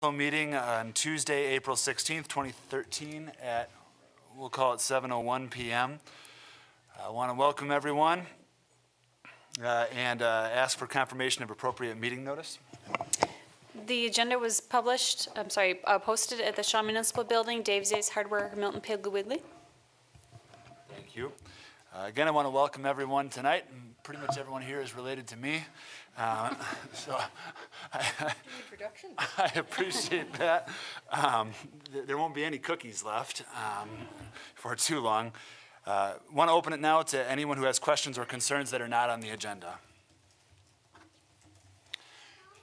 Meeting on Tuesday, April 16th, 2013 at, we'll call it 7:01 p.m. I want to welcome everyone and ask for confirmation of appropriate meeting notice. The agenda was posted at the Shaw Municipal Building, Dave's Ace Hardware, MIlton, Piggly Wiggly. Thank you. Again, I want to welcome everyone tonight. Pretty much everyone here is related to me. So I appreciate that. There won't be any cookies left for too long. Want to open it now to anyone who has questions or concerns that are not on the agenda.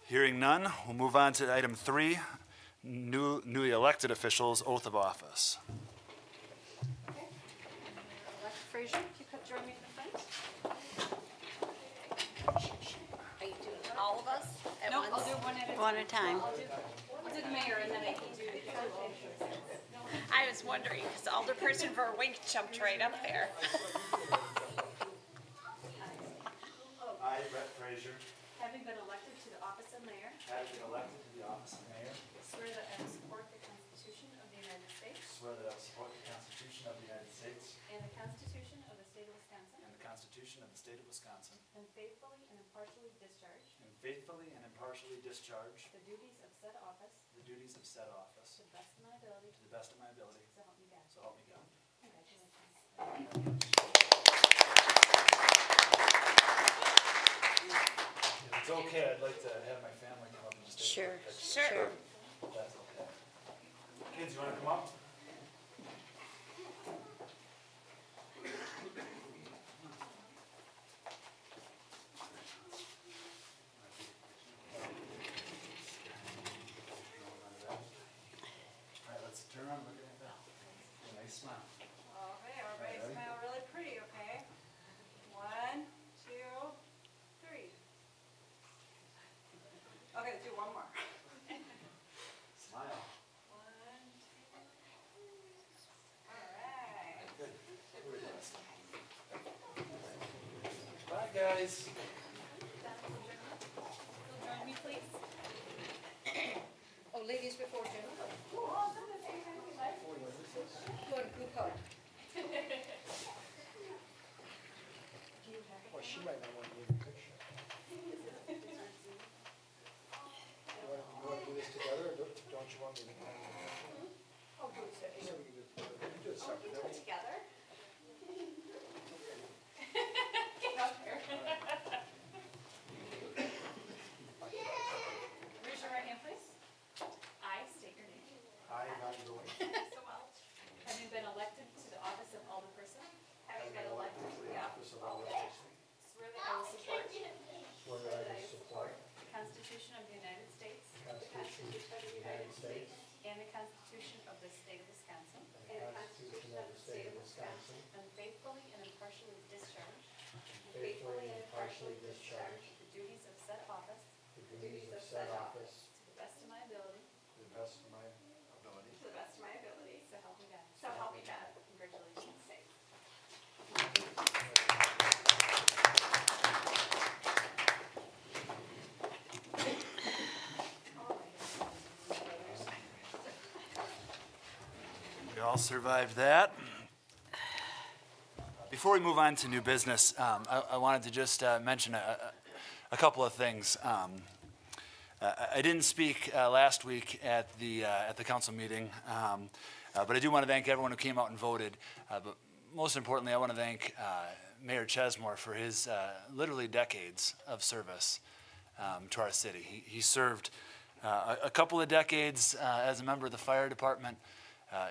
Hearing none, we'll move on to item 3, newly elected officials' oath of office. Okay. Elected Frazier, if you could join me in the front. Are you doing all of us at No, once? I'll do one at a time. I'll do the mayor and then I can do the I was wondering, because Alderperson Verwink jumped right up there. I, Brett Frazier, Having been elected to the office of mayor, having been elected to the office of mayor, swear that I will support the Constitution of the United States swear that I will support the Constitution of the United States and the Constitution of the State of Wisconsin, and the Constitution of the State of Wisconsin, and faithfully and impartially discharge and faithfully and impartially discharge the duties of said office the duties of said office to the best of my ability, to the best of my ability, so help me God. so help me God. Congratulations. If it's okay, I'd like to have my family come up and just take a quick picture. Sure. If that's okay. Kids, you want to come up? All right, let's turn around and look at that. A nice smile. Okay, everybody smile really pretty, okay? 1, 2, 3. Okay, let's do one more. Smile. 1, 2. All right. Good. Bye, guys. You'll join me, please? Oh, ladies before June. Oh, no, that's okay. Go to group hug. Well, she might not want to be in the picture. You want to do this together, or don't you want me to? Oh, do it together. So we can do it together. We can do it separate. Do it together. Get up here. Raise your right hand, please. I state your name. I, not going. So well. Having been elected to the office of alderperson, Having been elected To the office of Alderperson, swear that I will support swear that I will support the Constitution of the United States the Constitution of the United States and the Constitution of the State of Wisconsin, and the Constitution of the State of Wisconsin, and faithfully and impartially discharge faithfully and impartially discharge the duties of said office the duties of said office to the best of my ability, to the best of my ability. to the best of my ability. so help me God. So help me God. Congratulations. We all survived that. Before we move on to new business, I wanted to just mention a couple of things. I didn't speak last week at the council meeting, but I do want to thank everyone who came out and voted. But most importantly, I want to thank Mayor Chesmore for his literally decades of service to our city. He served a couple of decades as a member of the fire department.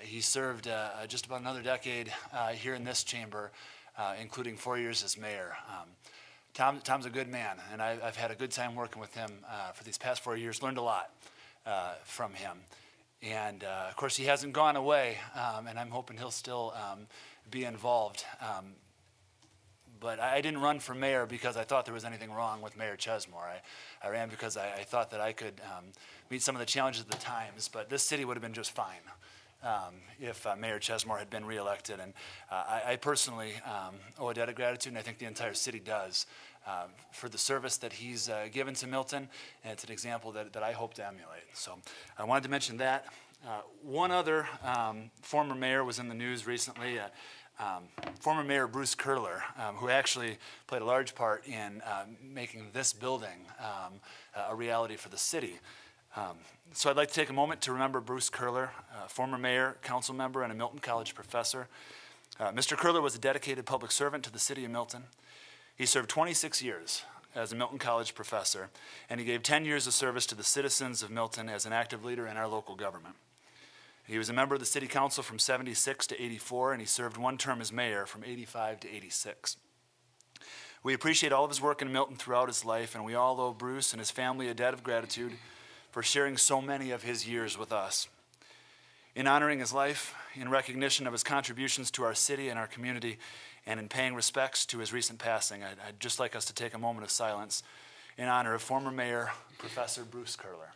He served just about another decade here in this chamber, including 4 years as mayor. Tom's a good man, and I've had a good time working with him for these past 4 years, learned a lot from him. And of course, he hasn't gone away, and I'm hoping he'll still be involved. But I didn't run for mayor because I thought there was anything wrong with Mayor Chesmore. I ran because I thought that I could meet some of the challenges of the times, but this city would have been just fine if Mayor Chesmore had been reelected. And I personally owe a debt of gratitude, and I think the entire city does, for the service that he's given to Milton, and it's an example that I hope to emulate. So I wanted to mention that. One other former mayor was in the news recently, former Mayor Bruce Curler, who actually played a large part in making this building a reality for the city. So I'd like to take a moment to remember Bruce Curler, former mayor, council member, and a Milton College professor. Mr. Curler was a dedicated public servant to the city of Milton. He served 26 years as a Milton College professor, and he gave 10 years of service to the citizens of Milton as an active leader in our local government. He was a member of the city council from 76 to 84, and he served one term as mayor from 85 to 86. We appreciate all of his work in Milton throughout his life, and we all owe Bruce and his family a debt of gratitude for sharing so many of his years with us. In honoring his life, in recognition of his contributions to our city and our community, and in paying respects to his recent passing, I'd just like us to take a moment of silence in honor of former Mayor Professor Bruce Curler.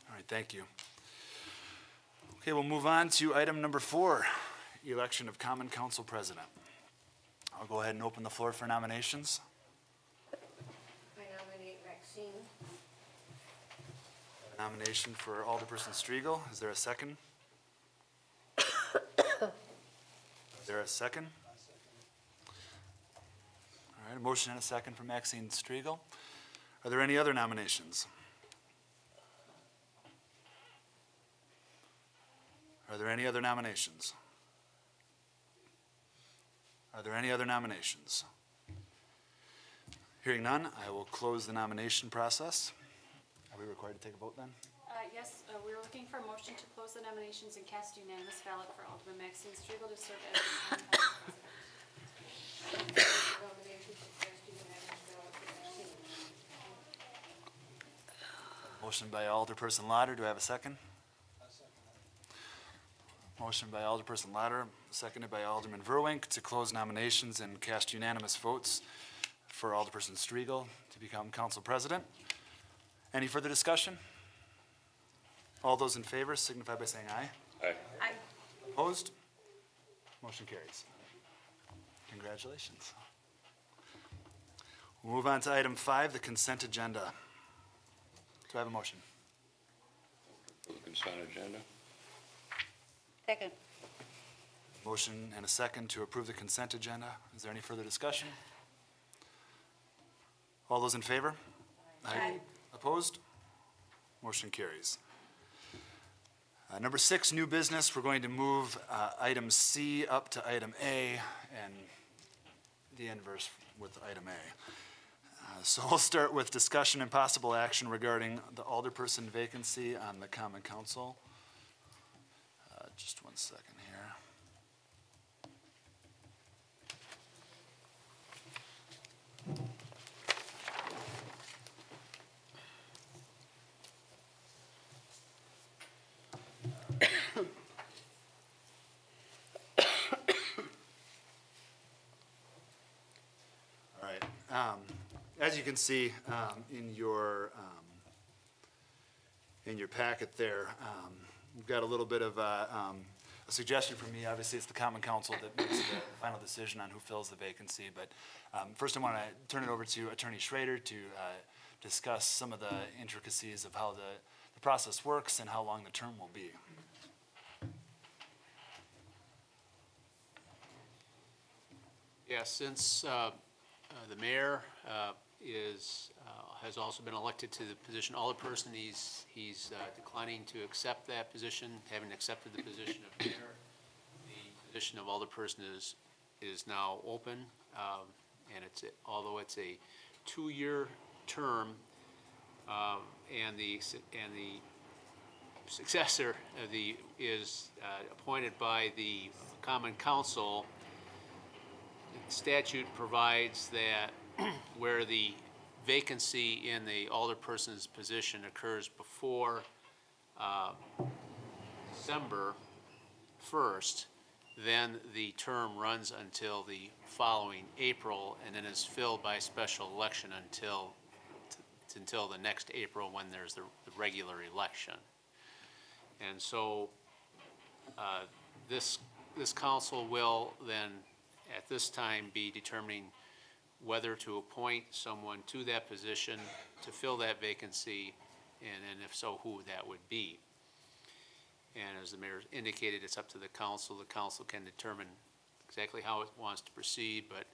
All right, thank you. Okay, we'll move on to item number 4, election of Common Council President. I'll go ahead and open the floor for nominations. I nominate Maxine. Nomination for Alderperson Striegel. Is there a second? Is there a second? All right, a motion and a second for Maxine Striegel. Are there any other nominations? Are there any other nominations? Are there any other nominations? Hearing none, I will close the nomination process. Are we required to take a vote then? Yes, we're looking for a motion to close the nominations and cast unanimous ballot for Alderman Maxine Striegel to serve as the common council president. Nomination to cast unanimous ballot for Maxine. Motion by Alderperson Lauder. Do I have a second? Motion by Alderperson Lauder, seconded by Alderman Verwink to close nominations and cast unanimous votes for Alderperson Striegel to become council president. Any further discussion? All those in favor signify by saying aye. Aye. Opposed? Motion carries. Congratulations. We'll move on to item 5, the consent agenda. Do I have a motion? For the consent agenda? Second. Motion and a second to approve the consent agenda. Is there any further discussion? All those in favor? Aye. Opposed? Motion carries. Number 6, new business. We're going to move item C up to item A and the inverse with item A. So we'll start with discussion and possible action regarding the alderperson vacancy on the Common Council. Just one second here. All right. As you can see in your packet there, we've got a little bit of a suggestion from me. Obviously, it's the Common Council that makes the final decision on who fills the vacancy. But first, I want to turn it over to Attorney Schrader to discuss some of the intricacies of how the process works and how long the term will be. Yeah, since the mayor has also been elected to the position alderperson, he's declining to accept that position. Having accepted the position of mayor, the position of alderperson is now open, and although it's a 2-year term, and the successor is appointed by the Common Council. Statute provides that where the vacancy in the alderperson's position occurs before December 1st, then the term runs until the following April and then is filled by special election until until the next April when there's the regular election. And so this council will then, at this time, be determining whether to appoint someone to that position to fill that vacancy, and if so, who that would be. And as the mayor indicated, it's up to the council. The council can determine exactly how it wants to proceed, but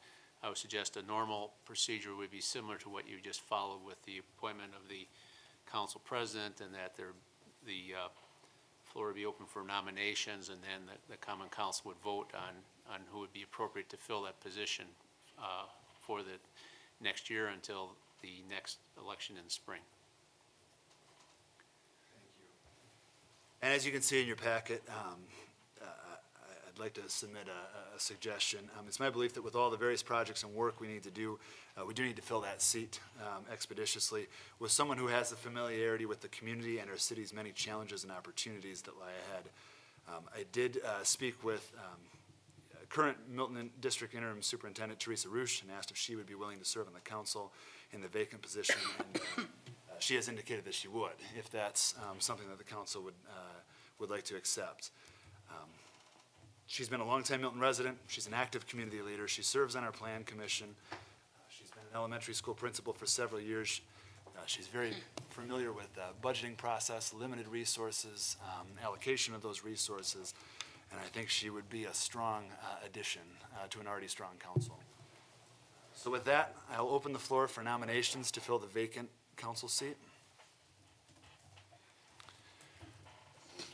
I would suggest a normal procedure would be similar to what you just followed with the appointment of the council president, and that the floor would be open for nominations, and then the common council would vote on who would be appropriate to fill that position for the next year until the next election in the spring. And as you can see in your packet, I'd like to submit a suggestion. It's my belief that with all the various projects and work we need to do, we do need to fill that seat expeditiously with someone who has the familiarity with the community and our city's many challenges and opportunities that lie ahead. I did speak with current Milton District Interim Superintendent Teresa Roosh and asked if she would be willing to serve on the council in the vacant position, and she has indicated that she would, if that's something that the council would like to accept. She's been a longtime Milton resident. She's an active community leader. She serves on our plan commission. She's been an elementary school principal for several years. She's very familiar with the budgeting process, limited resources, allocation of those resources, and I think she would be a strong addition to an already strong council. So with that, I'll open the floor for nominations to fill the vacant council seat.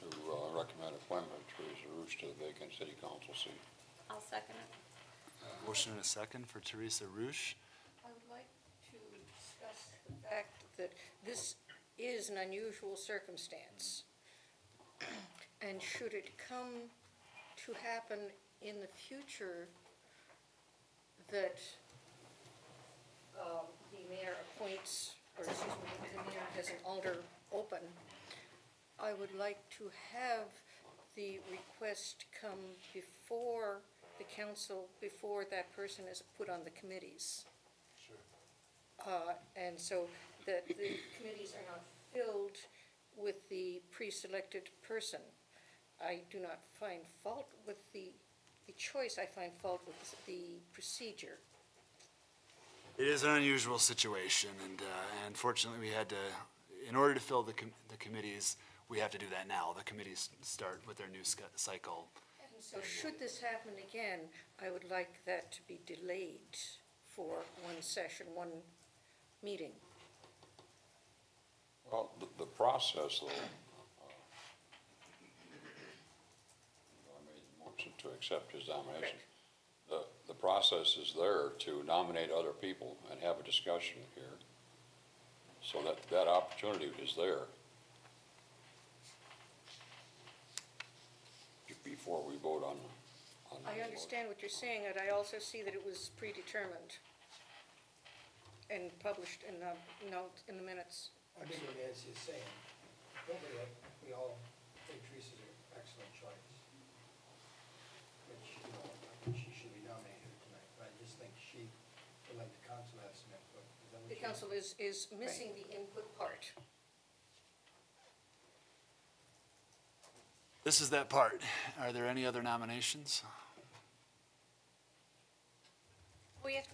To recommend appointment of Teresa Roosh to the vacant city council seat. I'll second it. Motion and a second for Teresa Roosh. I would like to discuss the fact that this is an unusual circumstance. And should it come to happen in the future that the mayor appoints, or excuse me, the mayor has an alder open, I would like to have the request come before the council, before that person is put on the committees. Sure. And so that the committees are not filled with the pre-selected person. I do not find fault with the choice, I find fault with the procedure. It is an unusual situation, and unfortunately, we had to, in order to fill the committees, we have to do that now. The committees start with their new cycle. And so should this happen again, I would like that to be delayed for one session, one meeting. Well, the process, though, I made a motion to accept his nomination. The process is there to nominate other people and have a discussion here, so that opportunity is there before we vote on. I understand what you're saying, and I also see that it was predetermined and published in the note in the minutes. I think what Nancy is saying, we all think Teresa's an excellent choice. Which, you know, I think she should be nominated tonight, but I just think she would like the council to have some input. Is that what The you- council is missing the input part. This is that part. Are there any other nominations?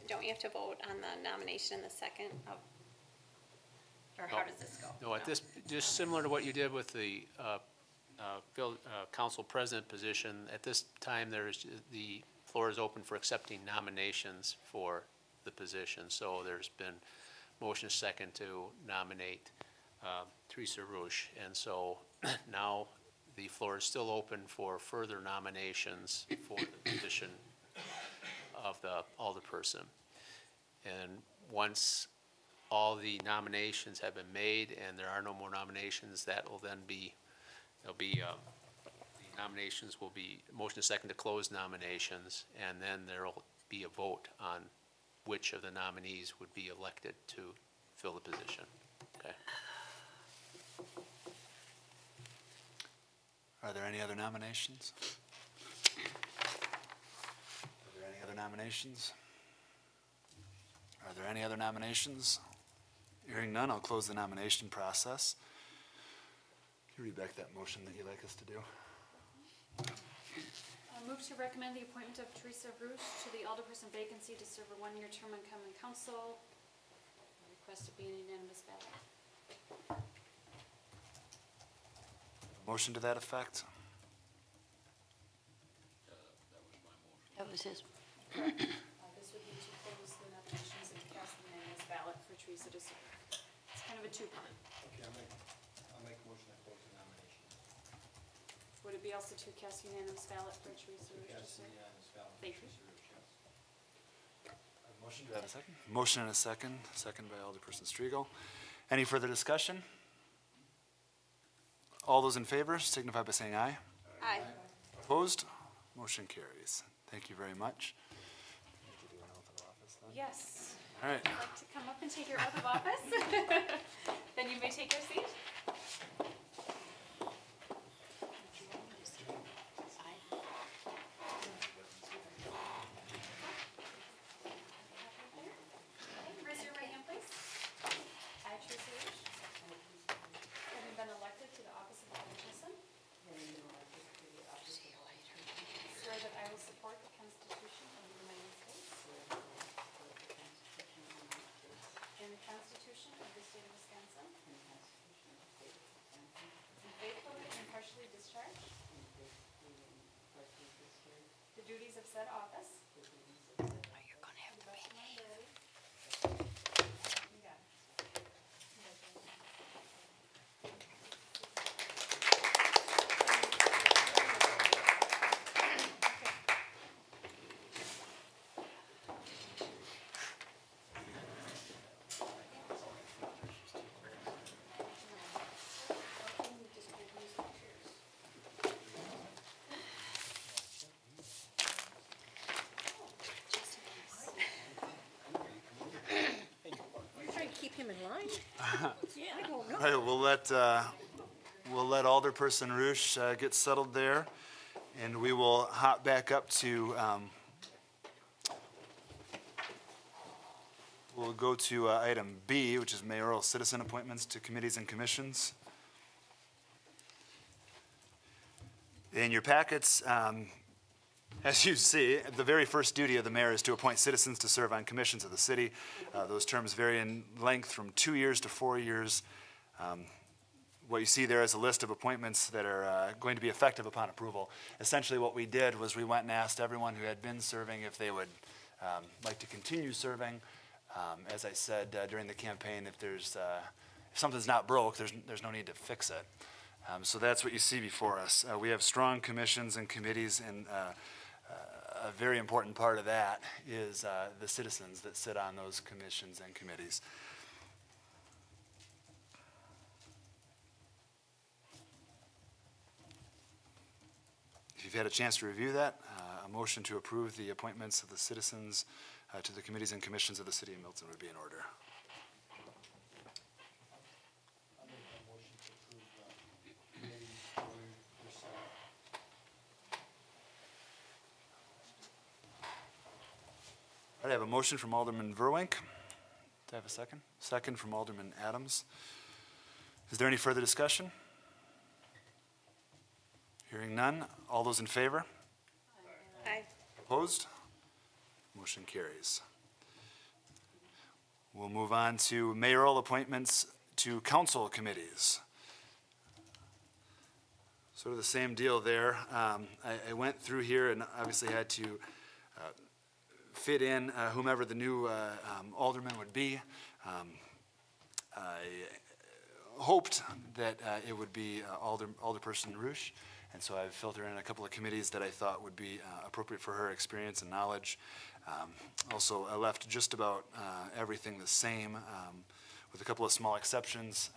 Don't we have to vote on the nomination in the second of, or how does this go? No, at this, just similar to what you did with the council president position, at this time, the floor is open for accepting nominations for the position. So there's been motion second to nominate Teresa Roosh. And so now the floor is still open for further nominations for the position of the alderperson. And once all the nominations have been made and there are no more nominations, that will then be, the nominations will be, motion second to close nominations, and then there will be a vote on which of the nominees would be elected to fill the position. Okay. Are there any other nominations? Are there any other nominations? Are there any other nominations? Hearing none, I'll close the nomination process. Can you read back that motion that you'd like us to do? Move to recommend the appointment of Teresa Roosh to the alderperson vacancy to serve a one-year term on common council. Request to be an unanimous ballot. Motion to that effect? That was his. This would be to close the nominations and cast the unanimous ballot for Teresa to serve. It's kind of a two-part. Okay, I'll make a motion to close the nomination. Would it be also to cast unanimous ballot for Teresa Roosh to Yes, serve? yeah, this ballot. Thank you. Motion, do I have a second? Motion and a second, second by Alderperson Striegel. Any further discussion? All those in favor signify by saying aye. Aye. Opposed? Motion carries. Thank you very much. Need to do an oath of office then? Yes. All right. Would you like to come up and take your oath of office? Then you may take your seat. Raise your right hand, please. I, Teresa Roosh, having been elected to the office of alderperson, swear that I will support the Constitution of the United States and the Constitution of the State of Wisconsin, and faithfully and impartially discharge the duties of said office. You're gonna have to be. You got it. You're trying to keep him in line? Yeah. I don't know. All right, we'll let Alderperson Roosh get settled there, and we will hop back up to, we'll go to item B, which is mayoral citizen appointments to committees and commissions. In your packets, as you see, the very first duty of the mayor is to appoint citizens to serve on commissions of the city. Those terms vary in length from 2 years to 4 years. What you see there is a list of appointments that are going to be effective upon approval. Essentially what we did was we went and asked everyone who had been serving if they would like to continue serving. As I said during the campaign, if something's not broke, there's no need to fix it. So that's what you see before us. We have strong commissions and committees, and a very important part of that is the citizens that sit on those commissions and committees. If you've had a chance to review that, a motion to approve the appointments of the citizens to the committees and commissions of the city of Milton would be in order. I'll make a motion to approve committees for yourself. All right, I have a motion from Alderman Verwink. Do I have a second? Second from Alderman Adams. Is there any further discussion? Hearing none. All those in favor? Aye. Opposed? Motion carries. We'll move on to mayoral appointments to council committees. Sort of the same deal there. I went through here and obviously had to fit in whomever the new alderman would be. I hoped that it would be Alderperson Roosh, and so I've filtered in a couple of committees that I thought would be appropriate for her experience and knowledge. Also, I left just about everything the same, with a couple of small exceptions.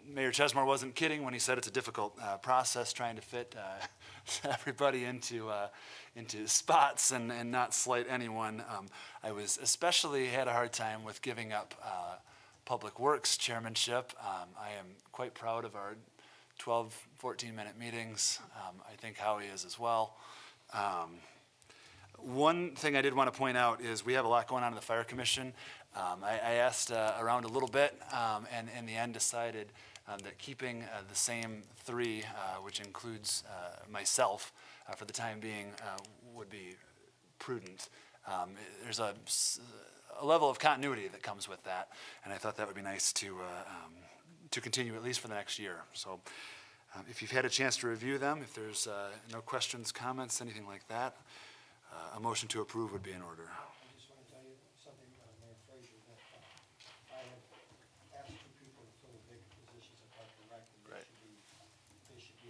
Mayor Chesmore wasn't kidding when he said it's a difficult process trying to fit everybody into spots and not slight anyone. I especially had a hard time with giving up Public Works chairmanship. I am quite proud of our 12, 14-minute meetings. I think Howie is as well. One thing I did want to point out is we have a lot going on in the Fire Commission. I asked around a little bit, and in the end decided that keeping the same three, which includes myself, for the time being, would be prudent. There's a level of continuity that comes with that, and I thought that would be nice to continue at least for the next year. So if you've had a chance to review them, if there's no questions, comments, anything like that, a motion to approve would be in order. I just want to tell you something, Mayor Frazier, that I have asked two people to fill the vacant positions at Park and Rec, and Right. they should be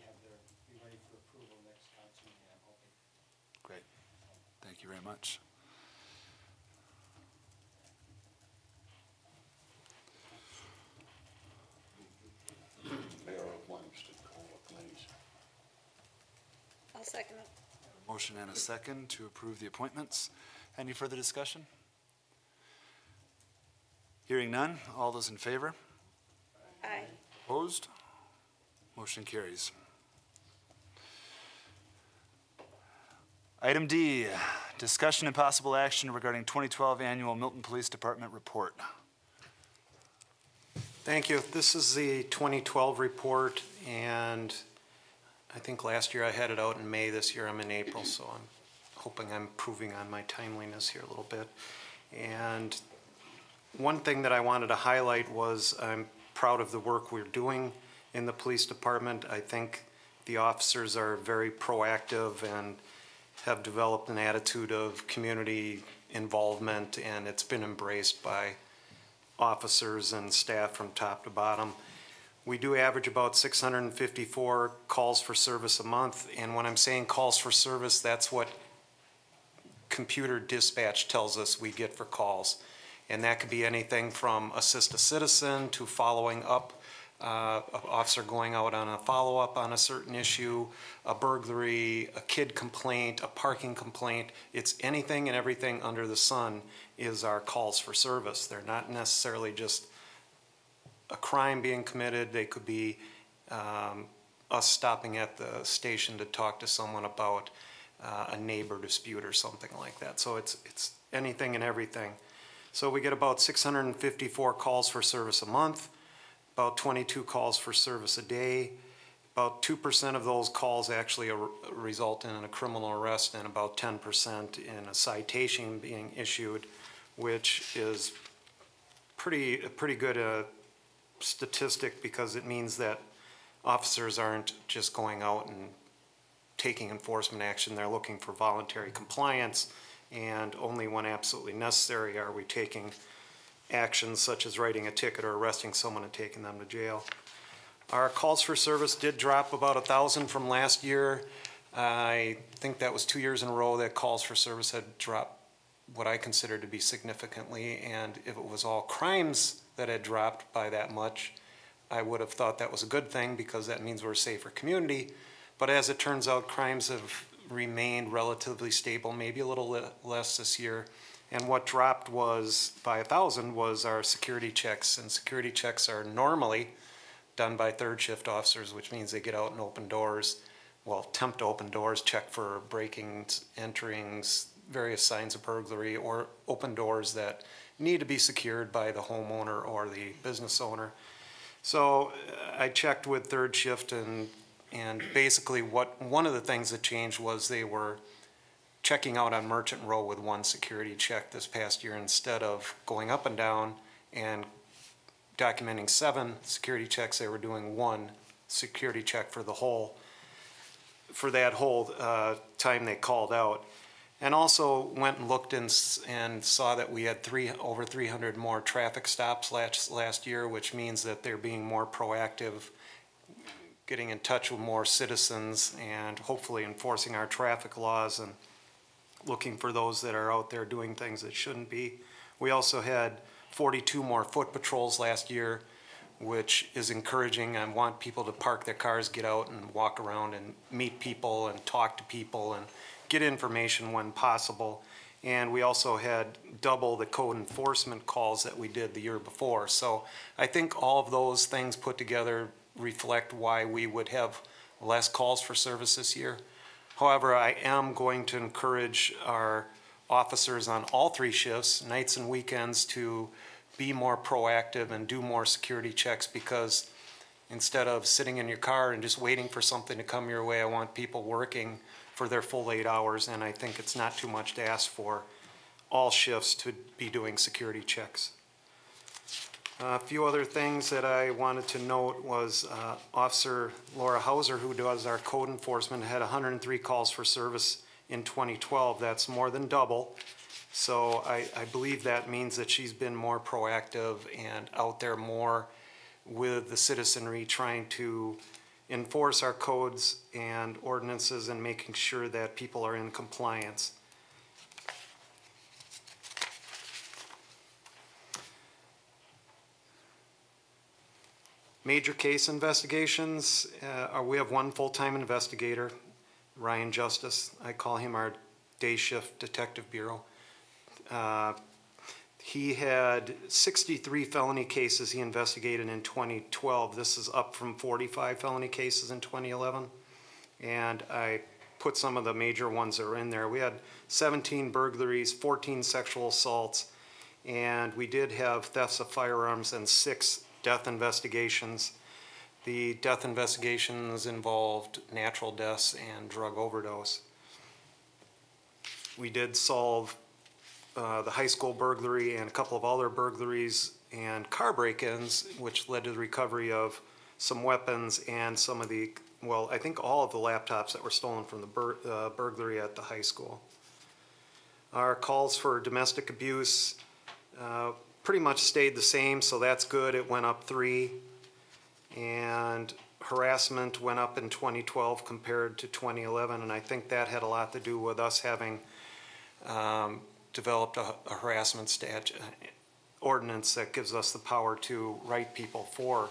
ready for approval next council meeting, I'm hoping. Great. Thank you very much. Mayor appoints to call the committees. I'll second it. Motion and a second to approve the appointments. Any further discussion? Hearing none, all those in favor? Aye. Opposed? Motion carries. Item D, discussion and possible action regarding 2012 annual Milton Police Department report. Thank you. This is the 2012 report, and I think last year I had it out in May. This year I'm in April, so I'm hoping I'm improving on my timeliness here a little bit. And one thing that I wanted to highlight was I'm proud of the work we're doing in the police department. I think the officers are very proactive and have developed an attitude of community involvement, and it's been embraced by officers and staff from top to bottom. We do average about 654 calls for service a month, and when I'm saying calls for service, that's what computer dispatch tells us we get for calls. And that could be anything from assist a citizen to following up, an officer going out on a follow-up on a certain issue, a burglary, a kid complaint, a parking complaint. It's anything and everything under the sun is our calls for service. They're not necessarily just a crime being committed. They could be us stopping at the station to talk to someone about a neighbor dispute or something like that. So it's anything and everything. So we get about 654 calls for service a month, about 22 calls for service a day. About 2% of those calls actually result in a criminal arrest, and about 10% in a citation being issued, which is a pretty good statistic, because it means that officers aren't just going out and taking enforcement action. They're looking for voluntary compliance, and only when absolutely necessary are we taking actions such as writing a ticket or arresting someone and taking them to jail. Our calls for service did drop about 1,000 from last year. I think that was 2 years in a row that calls for service had dropped what I consider to be significantly, and if it was all crimes that had dropped by that much, I would have thought that was a good thing, because that means we're a safer community. But as it turns out, crimes have remained relatively stable, maybe a little less this year. And what dropped was by 1,000 was our security checks, and security checks are normally done by third shift officers, which means they get out and open doors, well, attempt to open doors, check for breakings, enterings, various signs of burglary, or open doors that need to be secured by the homeowner or the business owner. So I checked with third shift, and basically one of the things that changed was they were checking out on Merchant Row with one security check this past year, instead of going up and down and documenting 7 security checks. They were doing 1 security check for that whole time they called out. And also went and looked and saw that we had over 300 more traffic stops last year, which means that they're being more proactive, getting in touch with more citizens, and hopefully enforcing our traffic laws and looking for those that are out there doing things that shouldn't be. We also had 42 more foot patrols last year, which is encouraging. I want people to park their cars, get out and walk around and meet people and talk to people and get information when possible. And we also had double the code enforcement calls that we did the year before. So I think all of those things put together reflect why we would have less calls for service this year. However, I am going to encourage our officers on all 3 shifts, nights and weekends, to be more proactive and do more security checks, because instead of sitting in your car and just waiting for something to come your way, I want people working for their full 8 hours, and I think it's not too much to ask for all shifts to be doing security checks. A few other things that I wanted to note was Officer Laura Hauser, who does our code enforcement, had 103 calls for service in 2012. That's more than double. So I believe that means that she's been more proactive and out there more with the citizenry, trying to enforce our codes and ordinances and making sure that people are in compliance. Major case investigations, we have 1 full-time investigator, Ryan Justice. I call him our day shift detective bureau. He had 63 felony cases he investigated in 2012. This is up from 45 felony cases in 2011. And I put some of the major ones that are in there. We had 17 burglaries, 14 sexual assaults, and we did have thefts of firearms and 6 death investigations. The death investigations involved natural deaths and drug overdose. We did solve the high school burglary and a couple of other burglaries and car break-ins, which led to the recovery of some weapons and some of the, well, I think all of the laptops that were stolen from the burglary at the high school. Our calls for domestic abuse pretty much stayed the same, so that's good. It went up 3. And harassment went up in 2012 compared to 2011, and I think that had a lot to do with us having developed a harassment ordinance that gives us the power to write people for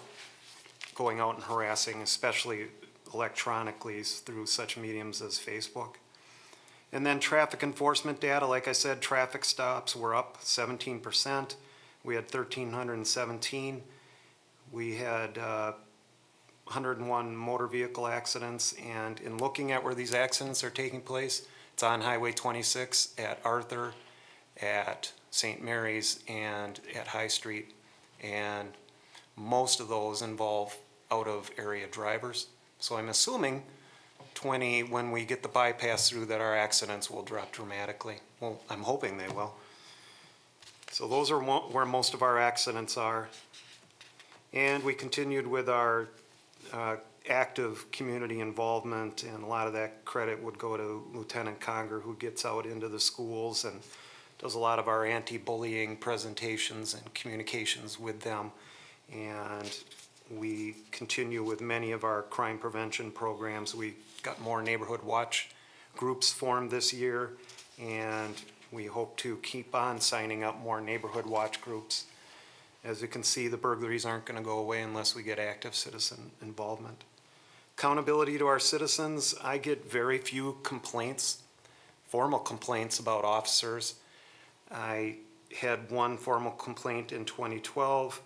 going out and harassing, especially electronically through such mediums as Facebook. And then traffic enforcement data, like I said, traffic stops were up 17%. We had 1,317. We had 101 motor vehicle accidents, and in looking at where these accidents are taking place, it's on Highway 26, at Arthur, at St. Mary's, and at High Street. And most of those involve out-of-area drivers. So I'm assuming when we get the bypass through, that our accidents will drop dramatically. Well, I'm hoping they will. So those are where most of our accidents are. And we continued with our active community involvement, and a lot of that credit would go to Lieutenant Conger, who gets out into the schools and does a lot of our anti-bullying presentations and communications with them. And we continue with many of our crime prevention programs. We got more neighborhood watch groups formed this year, and we hope to keep on signing up more neighborhood watch groups. As you can see, the burglaries aren't going to go away unless we get active citizen involvement. Accountability to our citizens, I get very few complaints, formal complaints about officers. I had 1 formal complaint in 2012.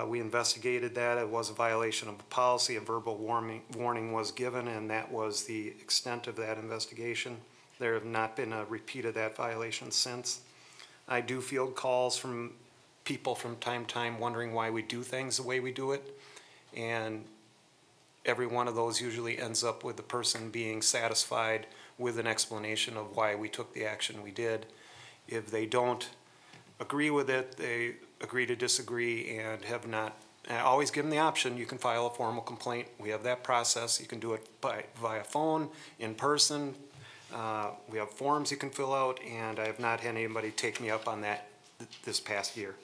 We investigated that. It was a violation of a policy. A verbal warning was given, and that was the extent of that investigation. There have not been a repeat of that violation since. I do field calls from people from time to time wondering why we do things the way we do it, and every one of those usually ends up with the person being satisfied with an explanation of why we took the action we did. If they don't agree with it, they agree to disagree, and have not. I always give them the option. You can file a formal complaint. We have that process. You can do it via phone, in person. We have forms you can fill out, and I have not had anybody take me up on that this past year.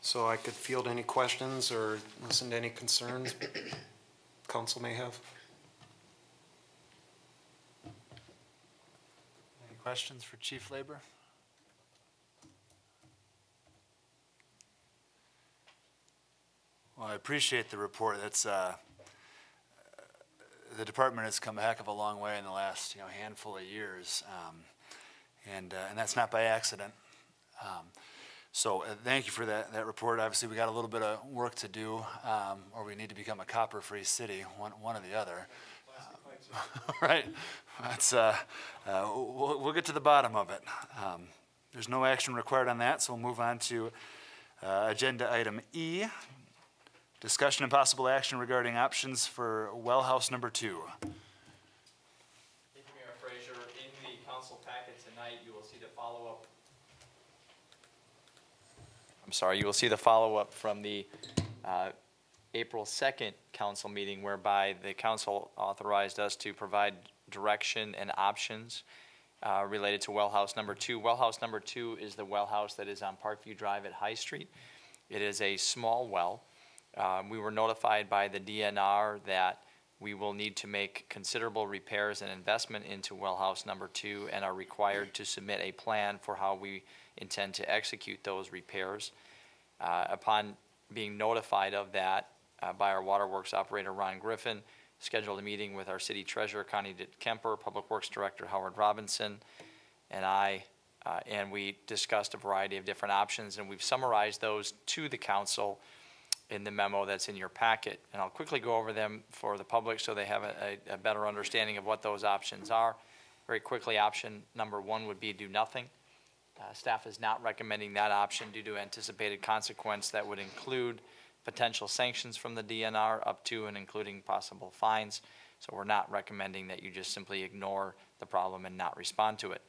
So I could field any questions or listen to any concerns council may have. Any questions for Chief Labor? Well, I appreciate the report. That's the department has come a heck of a long way in the last handful of years, and that's not by accident. So thank you for that report. Obviously, we got a little bit of work to do, or we need to become a copper-free city, one or the other. Plastic fights Right, that's, we'll get to the bottom of it. There's no action required on that, so we'll move on to agenda item E, discussion and possible action regarding options for well house number 2. Thank you, Mayor Frazier. In the council packet tonight, you will see the follow-up. You will see the follow-up from the April 2nd council meeting, whereby the council authorized us to provide direction and options related to well house number 2. Well house number 2 is the well house that is on Parkview Drive at High Street. It is a small well. We were notified by the DNR that we will need to make considerable repairs and investment into well house number 2 and are required to submit a plan for how we intend to execute those repairs. Upon being notified of that by our waterworks operator, Ron Griffin, scheduled a meeting with our city treasurer, Connie Kemper, public works director, Howard Robinson, and I, and we discussed a variety of different options, and we've summarized those to the council in the memo that's in your packet. And I'll quickly go over them for the public so they have a better understanding of what those options are. Very quickly, option number 1 would be do nothing. Staff is not recommending that option due to anticipated consequence that would include potential sanctions from the DNR up to and including possible fines. So we're not recommending that you just simply ignore the problem and not respond to it.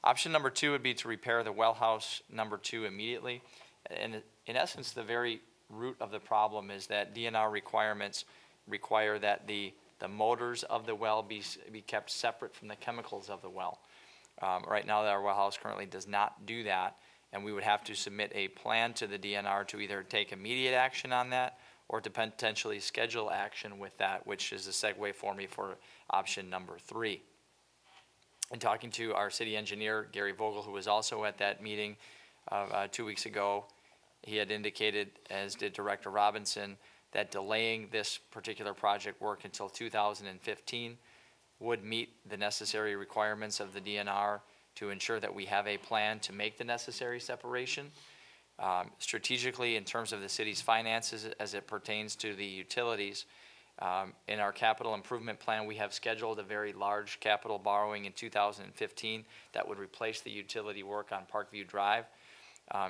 Option number 2 would be to repair the well house number 2 immediately. And in essence, the very root of the problem is that DNR requirements require that the motors of the well be kept separate from the chemicals of the well. Right now, our well house currently does not do that, and we would have to submit a plan to the DNR to either take immediate action on that or to potentially schedule action with that, which is a segue for me for option number 3. In talking to our city engineer, Gary Vogel, who was also at that meeting 2 weeks ago, he had indicated, as did Director Robinson, that delaying this particular project work until 2015 would meet the necessary requirements of the DNR to ensure that we have a plan to make the necessary separation. Strategically, in terms of the city's finances as it pertains to the utilities, in our capital improvement plan, we have scheduled a very large capital borrowing in 2015 that would replace the utility work on Parkview Drive.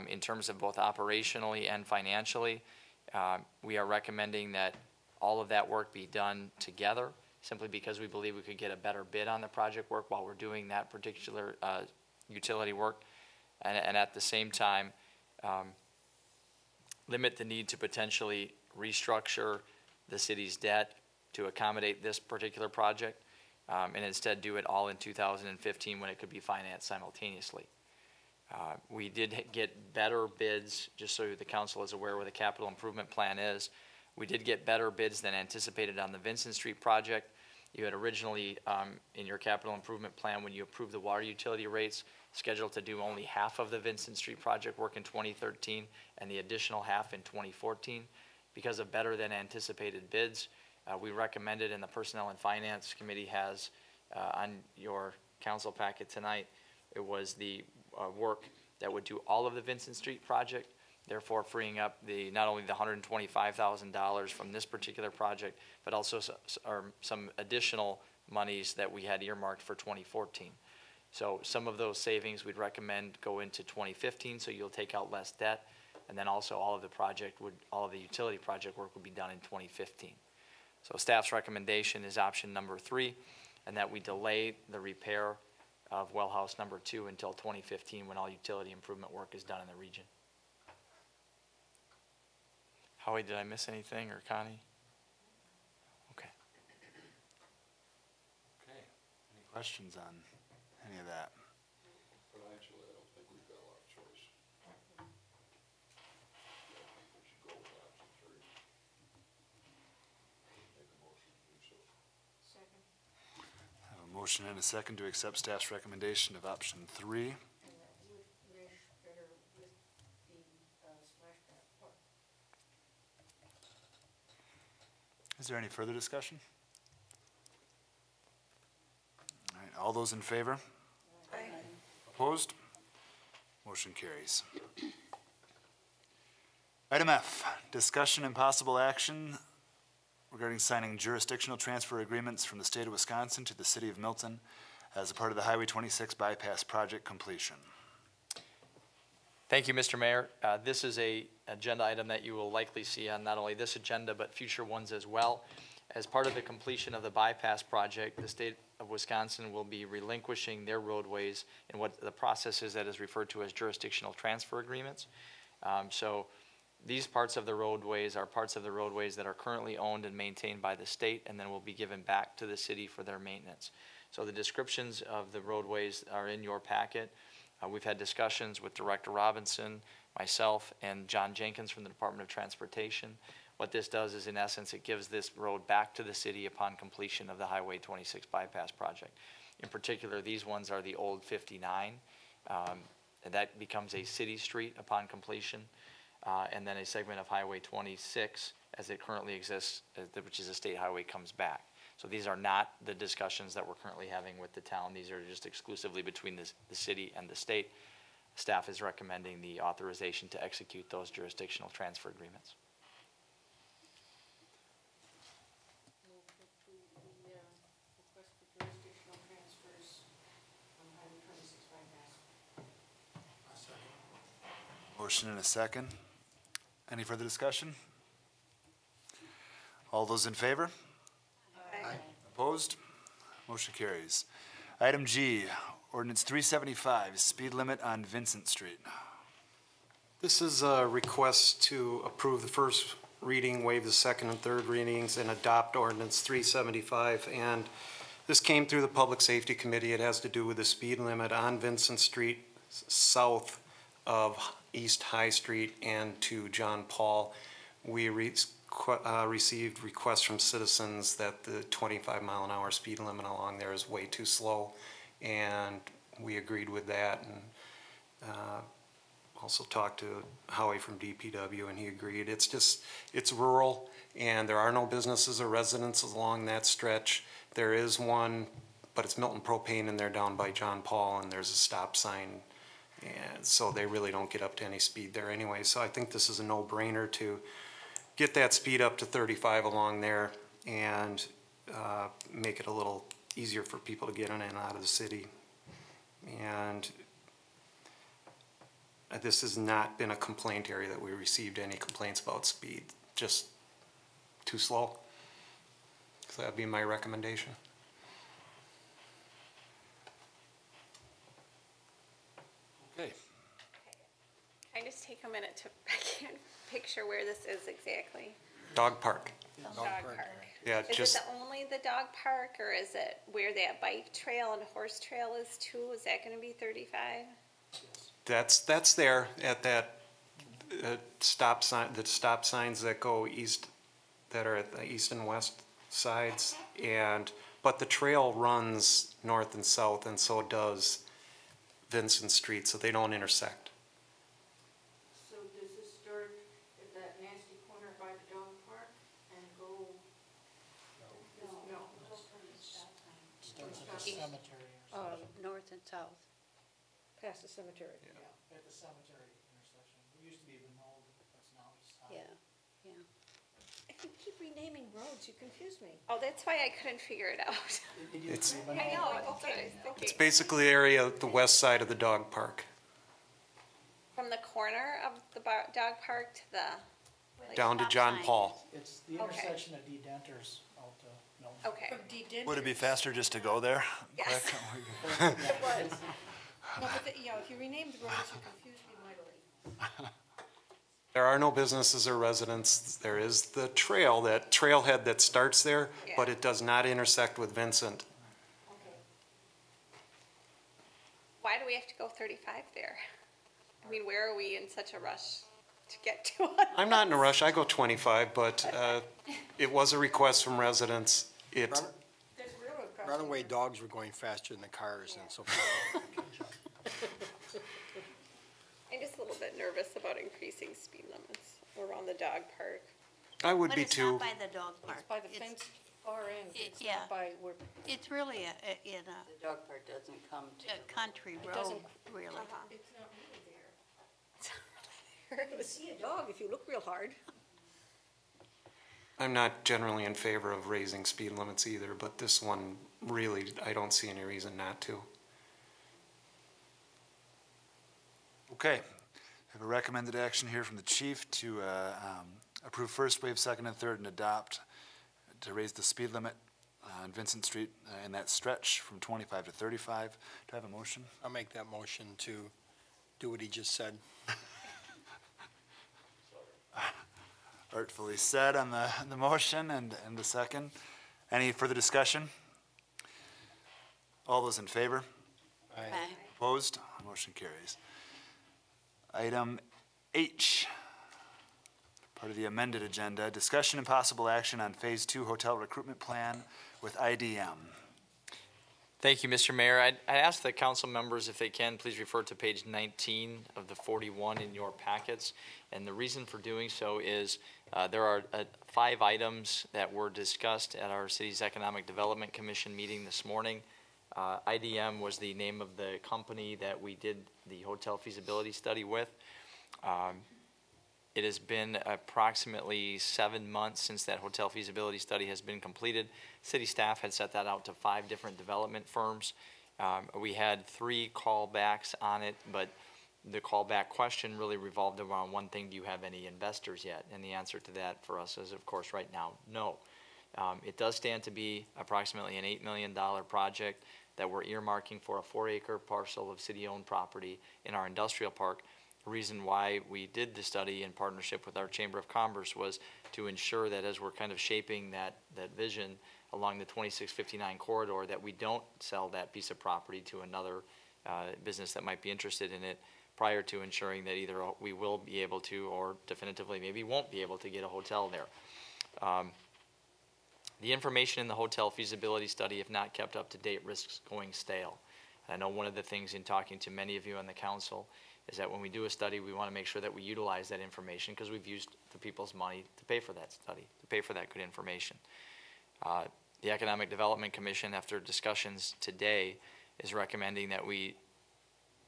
In terms of both operationally and financially, we are recommending that all of that work be done together, simply because we believe we could get a better bid on the project work while we're doing that particular utility work, and at the same time limit the need to potentially restructure the city's debt to accommodate this particular project, and instead do it all in 2015 when it could be financed simultaneously. We did get better bids, just so the council is aware where the capital improvement plan is. We did get better bids than anticipated on the Vincent Street project. You had originally, in your capital improvement plan, when you approved the water utility rates, scheduled to do only half of the Vincent Street project work in 2013 and the additional half in 2014. Because of better than anticipated bids, we recommended, and the Personnel and Finance Committee has on your council packet tonight, it was the work that would do all of the Vincent Street project, therefore freeing up not only the $125,000 from this particular project, but also some additional monies that we had earmarked for 2014. So some of those savings we'd recommend go into 2015, so you'll take out less debt, and then also all of the utility project work would be done in 2015. So staff's recommendation is option number 3, and that we delay the repair of well house number 2 until 2015, when all utility improvement work is done in the region. Howie, did I miss anything, or Connie? Okay. Okay, any questions on any of that? Financially, I don't think we've got a lot of choice. I think we should go with option 3. Make a motion to do so. Second. I have a motion and a second to accept staff's recommendation of option 3. And that would mesh better with the splashback park. Is there any further discussion? All right, all those in favor? Aye. Opposed? Motion carries. Item F, discussion and possible action regarding signing jurisdictional transfer agreements from the state of Wisconsin to the city of MIlton as a part of the Highway 26 bypass project completion. Thank you, Mr. Mayor. This is a agenda item that you will likely see on not only this agenda, but future ones as well. As part of the completion of the bypass project, the state of Wisconsin will be relinquishing their roadways in what the process is that is referred to as jurisdictional transfer agreements. So these parts of the roadways are parts of the roadways that are currently owned and maintained by the state and then will be given back to the city for their maintenance. So the descriptions of the roadways are in your packet. We've had discussions with Director Robinson, myself, and John Jenkins from the Department of Transportation. What this does is, in essence, it gives this road back to the city upon completion of the Highway 26 bypass project. In particular, these ones are the old 59. And that becomes a city street upon completion. And then a segment of Highway 26, as it currently exists, which is a state highway, comes back. So these are not the discussions that we're currently having with the town. These are just exclusively between the city and the state. Staff is recommending the authorization to execute those jurisdictional transfer agreements. Move to approve the request for jurisdictional transfers on Highway 26 bypass. Motion and a second. Any further discussion? All those in favor? Aye. Opposed? Motion carries. Item G, ordinance 375, speed limit on Vincent Street. This is a request to approve the first reading, waive the second and third readings, and adopt ordinance 375. And this came through the Public Safety Committee. It has to do with the speed limit on Vincent Street, south of East High Street and to John Paul. We received requests from citizens that the 25-mile-an-hour speed limit along there is way too slow, and we agreed with that. And also talked to Howie from DPW, and he agreed. It's rural, and there are no businesses or residences along that stretch. There is one, but it's MIlton Propane, and they're down by John Paul, and there's a stop sign, and so they really don't get up to any speed there anyway. So I think this is a no-brainer to get that speed up to 35 along there and make it a little easier for people to get in and out of the city. And this has not been a complaint area that we received any complaints about speed, just too slow. So that'd be my recommendation. Okay. Can I just take a minute to, I can't picture where this is exactly. Dog park. Dog park. Yeah, Is it only the dog park, or is it where that bike trail and horse trail is too? Is that gonna be 35? That's there at that stop sign, the stop signs that go east, that are at the east and west sides. But the trail runs north and south, and so does Vincent Street, so they don't intersect. So does this start at that nasty corner by the dog park and go? No. Starts at the cemetery or something. North and south. Past the cemetery. Yeah, at the cemetery intersection. It used to be Benolde, that's now East High. Yeah. If you keep renaming roads, you confuse me. Oh, that's why I couldn't figure it out. It's, I know, that's what I was it's thinking. basically the area, the west side of the dog park, From the corner of the dog park to the, like, down to John Paul. It's the Okay. intersection of D Denters out to Milton. okay. Would it be faster just to go there? Yes. Quick? No, but if you rename the roads, you confuse me mightily. There are no businesses or residents. There is the trail, that trailhead that starts there, but Yeah. it does not intersect with Vincent. Okay. Why do we have to go 35 there? I mean, where are we in such a rush to get to it? I'm not in a rush. I go 25, but it was a request from residents. There's railroad crossing. Runaway dogs were going faster than the cars and so forth. I'm just a little bit nervous about increasing speed limits around the dog park. I would be But it's too. not by the dog park. It's by the It's- fenced far end. It's yeah. not by where, It's really in The dog park doesn't come to. a country road, doesn't- really. it's not really there. You can see a dog if you look real hard. I'm not generally in favor of raising speed limits either, but this one really, I don't see any reason not to. Okay. I have a recommended action here from the chief to approve first waive, second and third, and adopt to raise the speed limit on Vincent Street in that stretch from 25 to 35. Do I have a motion? I'll make that motion to do what he just said. Artfully said on the motion and the second. Any further discussion? All those in favor? Aye. Opposed? Motion carries. Item H, part of the amended agenda, discussion and possible action on Phase 2 hotel recruitment plan with IDM. Thank you, Mr. Mayor. I'd ask the council members, if they can, please refer to page 19 of the 41 in your packets. And the reason for doing so is there are 5 items that were discussed at our city's Economic Development Commission meeting this morning. IDM was the name of the company that we did the hotel feasibility study with. It has been approximately 7 months since that hotel feasibility study has been completed. City staff had set that out to 5 different development firms. We had 3 callbacks on it, but the callback question really revolved around one thing: do you have any investors yet? And the answer to that for us is, of course, right now, no. It does stand to be approximately an $8 million project that we're earmarking for a 4-acre parcel of city-owned property in our industrial park. The reason why we did the study in partnership with our Chamber of Commerce was to ensure that as we're kind of shaping that vision along the 2659 corridor, that we don't sell that piece of property to another business that might be interested in it prior to ensuring that either we will be able to or definitively maybe won't be able to get a hotel there. The information in the hotel feasibility study, if not kept up to date, risks going stale. And I know one of the things in talking to many of you on the council is that when we do a study, we want to make sure that we utilize that information because we've used the people's money to pay for that study, to pay for that good information. The Economic Development Commission, after discussions today, is recommending that we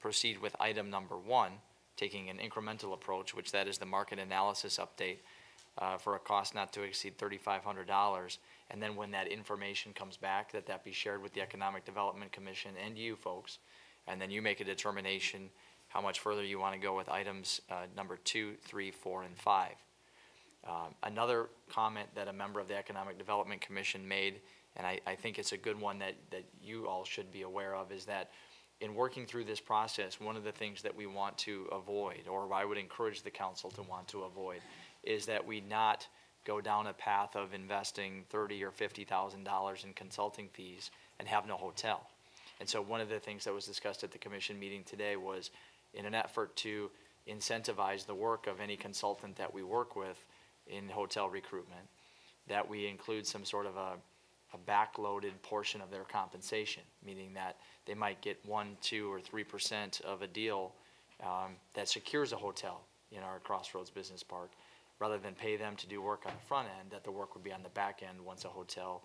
proceed with item number 1, taking an incremental approach, which that is the market analysis update for a cost not to exceed $3,500. And then when that information comes back, that be shared with the Economic Development Commission and you folks, and then you make a determination how much further you want to go with items number 2, 3, 4, and 5. Another comment that a member of the Economic Development Commission made, and I think it's a good one that you all should be aware of, is that in working through this process, one of the things that we want to avoid, or I would encourage the council to want to avoid, is that we not go down a path of investing $30,000 or $50,000 in consulting fees and have no hotel. And so one of the things that was discussed at the commission meeting today was, in an effort to incentivize the work of any consultant that we work with in hotel recruitment, that we include some sort of a backloaded portion of their compensation, meaning that they might get 1%, 2%, or 3% of a deal that secures a hotel in our Crossroads Business Park, rather than pay them to do work on the front end, that the work would be on the back end once a hotel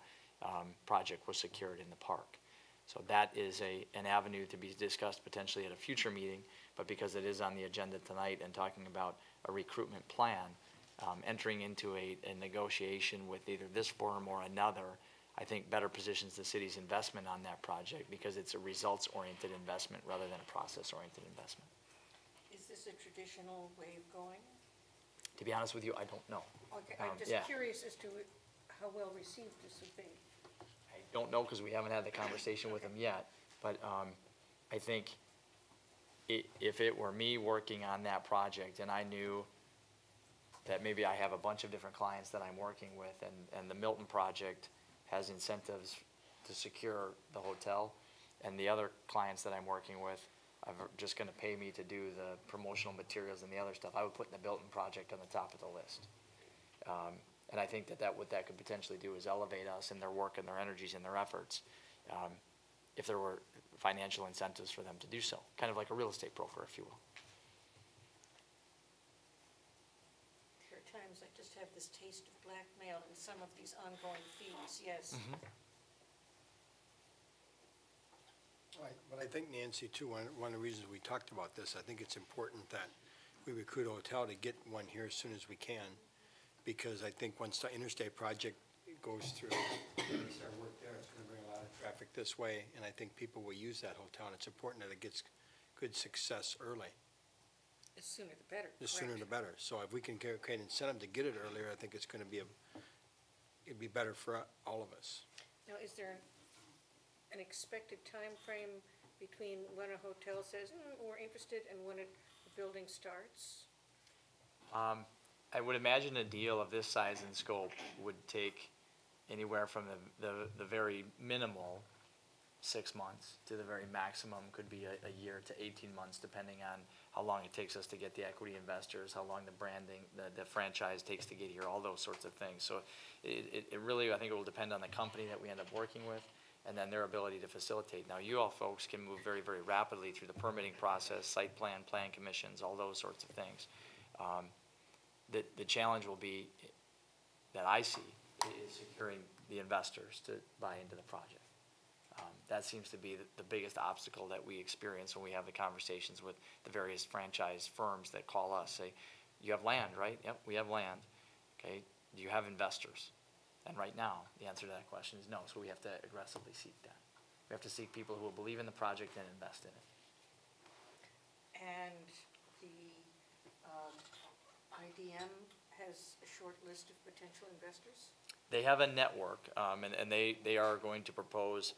project was secured in the park. So that is an avenue to be discussed potentially at a future meeting, but because it is on the agenda tonight and talking about a recruitment plan, entering into a negotiation with either this firm or another, I think better positions the city's investment on that project because it's a results-oriented investment rather than a process-oriented investment. Is this a traditional way of going? To be honest with you, I don't know. Okay, I'm just yeah. curious as to how well received this would be. I don't know because we haven't had the conversation with them yet, but I think if it were me working on that project and I knew that maybe I have a bunch of different clients that I'm working with and the MIlton project has incentives to secure the hotel, and the other clients that I'm working with are just going to pay me to do the promotional materials and the other stuff, I would put the MIlton project on the top of the list. And I think what that could potentially do is elevate us in their work and their energies and their efforts if there were financial incentives for them to do so, kind of like a real estate broker, if you will. There are times I just have this taste of blackmail in some of these ongoing fees, yes. Mm-hmm. Right, but I think, Nancy, too, one of the reasons we talked about this, I think it's important that we recruit a hotel to get one here as soon as we can, because I think once the interstate project goes through, and we start work there, it's gonna bring a lot of traffic this way, and I think people will use that hotel, and it's important that it gets good success early. The sooner the better. The sooner the better. So if we can create incentive to get it earlier, I think it's gonna be it'd be better for all of us. Now, is there an expected time frame between when a hotel says, we're interested, and when the building starts? I would imagine a deal of this size and scope would take anywhere from the very minimal 6 months to the very maximum could be a year to 18 months, depending on how long it takes us to get the equity investors, how long the branding, the franchise takes to get here, all those sorts of things. So it really, I think it will depend on the company that we end up working with, and then their ability to facilitate. Now, you all folks can move very, very rapidly through the permitting process, site plan, plan commissions, all those sorts of things. The challenge will be, that I see, is securing the investors to buy into the project. That seems to be the biggest obstacle that we experience when we have the conversations with the various franchise firms that call us, say, you have land, right? Yep, we have land. Okay, do you have investors? And right now, the answer to that question is no, so we have to aggressively seek that. We have to seek people who will believe in the project and invest in it. And the IDM has a short list of potential investors? They have a network, and they are going to propose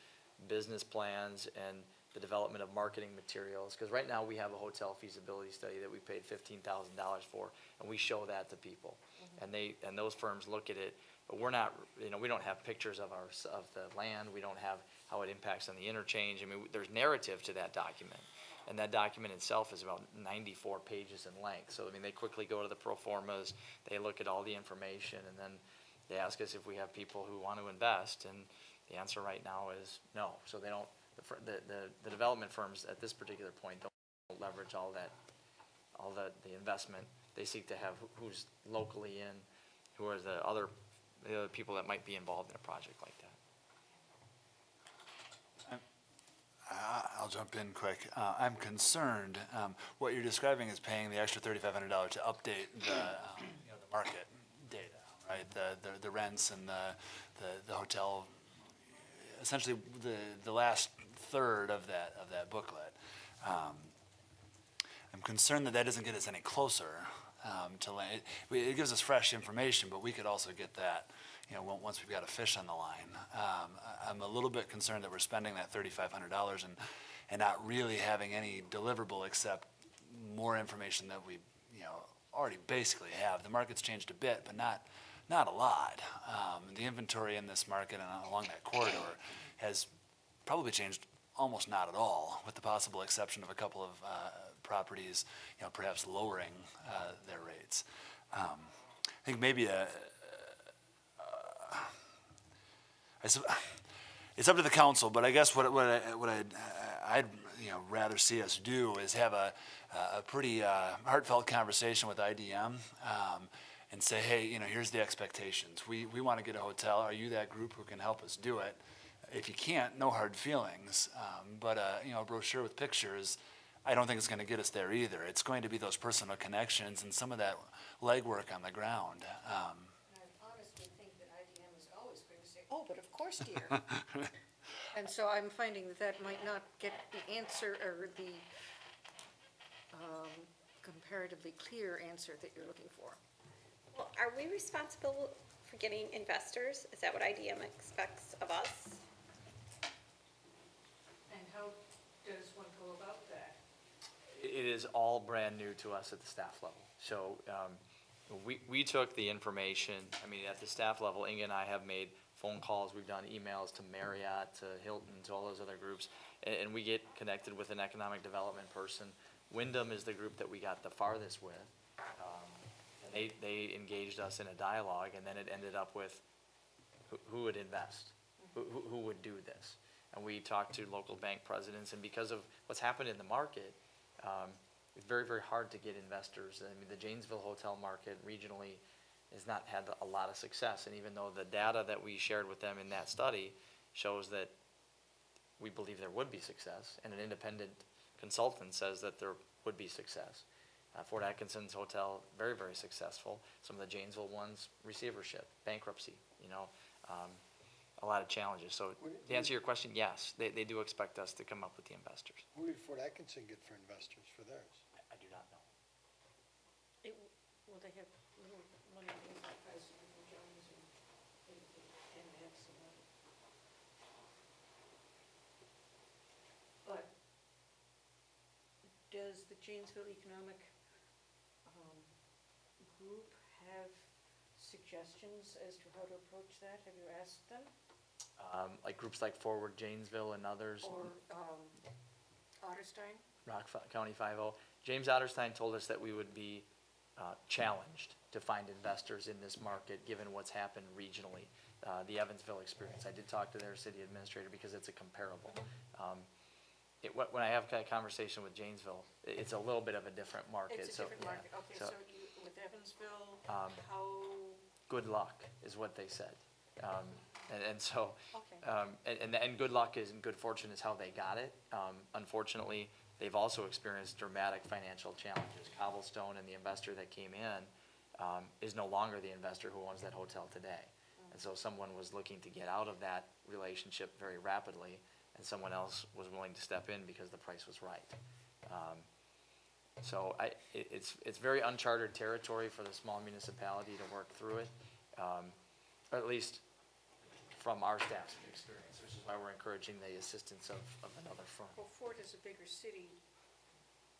business plans and the development of marketing materials, because right now we have a hotel feasibility study that we paid $15,000 for, and we show that to people. Mm-hmm. And those firms look at it, but we're not, we don't have pictures of the land, we don't have how it impacts on the interchange. I mean, there's narrative to that document, and that document itself is about 94 pages in length. So, I mean, they quickly go to the pro formas, they look at all the information, and then they ask us if we have people who want to invest, and the answer right now is no. So they don't, the development firms at this particular point don't leverage all the investment. They seek to have who's locally in, who are the other people that might be involved in a project like that. I'll jump in quick. I'm concerned, what you're describing is paying the extra $3,500 to update the market data, right? The rents and the hotel, essentially the last third of that booklet. I'm concerned that doesn't get us any closer to land. It gives us fresh information, but we could also get that, once we've got a fish on the line. I'm a little bit concerned that we're spending that $3,500 and not really having any deliverable except more information that we, already basically have. The market's changed a bit, but not a lot. The inventory in this market and along that corridor has probably changed almost not at all, with the possible exception of a couple of properties, perhaps lowering their rates. I think maybe it's up to the council, but I guess what I'd rather see us do is have a pretty heartfelt conversation with IDM. And say, hey, here's the expectations. We want to get a hotel. Are you that group who can help us do it? If you can't, no hard feelings. But a brochure with pictures, I don't think it's going to get us there either. It's going to be those personal connections and some of that legwork on the ground. I honestly think that IDM is always going to say, oh, but of course, dear. And so I'm finding that might not get the answer or the comparatively clear answer that you're looking for. Well, are we responsible for getting investors? Is that what IDM expects of us? And how does one go about that? It is all brand new to us at the staff level. So we took the information, at the staff level, Inga and I have made phone calls, we've done emails to Marriott, to Hilton, to all those other groups, and we get connected with an economic development person. Wyndham is the group that we got the farthest with. They engaged us in a dialogue, and then it ended up with who would invest, who would do this. And we talked to local bank presidents, and because of what's happened in the market, it's very, very hard to get investors. The Janesville hotel market regionally has not had a lot of success, and even though the data that we shared with them in that study shows that we believe there would be success, and an independent consultant says that there would be success, Fort Atkinson's hotel, very, very successful. Some of the Janesville ones, receivership, bankruptcy, a lot of challenges. So to answer your question, yes, they do expect us to come up with the investors. Who did Fort Atkinson get for investors for theirs? I do not know. Well, they have little money, like President Jones and Max and other. But does the Janesville Economic Group have suggestions as to how to approach that? Have you asked them? Like groups like Forward Janesville and others. Or Otterstein? County 5-0. James Otterstein told us that we would be challenged to find investors in this market, given what's happened regionally. The Evansville experience. I did talk to their city administrator because it's a comparable. When I have a conversation with Janesville, it's a little bit of a different market. It's a different market. Okay, so with Evansville, how? Good luck is what they said. Okay. And good luck and good fortune is how they got it. Unfortunately, they've also experienced dramatic financial challenges. Cobblestone and the investor that came in is no longer the investor who owns that hotel today. And so someone was looking to get out of that relationship very rapidly, and someone else was willing to step in because the price was right. It's very uncharted territory for the small municipality to work through it, or at least from our staff's experience, which is why we're encouraging the assistance of another firm. Well, Fort is a bigger city,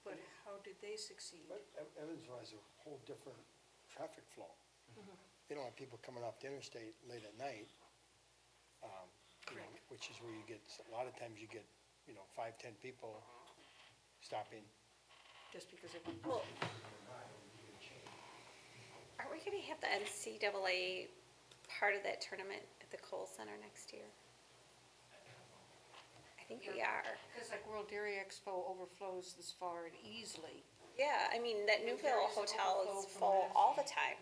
but how did they succeed? But Evansville has a whole different traffic flow. They don't have people coming off the interstate late at night, which is where you get, a lot of times you get, 5, 10 people stopping. Just because of. Well, are we gonna have the NCAA part of that tournament at the Kohl Center next year? I think we are. Because like World Dairy Expo overflows this far and easily. Yeah, I mean, that Newville There's hotel overflow is from full last all the time.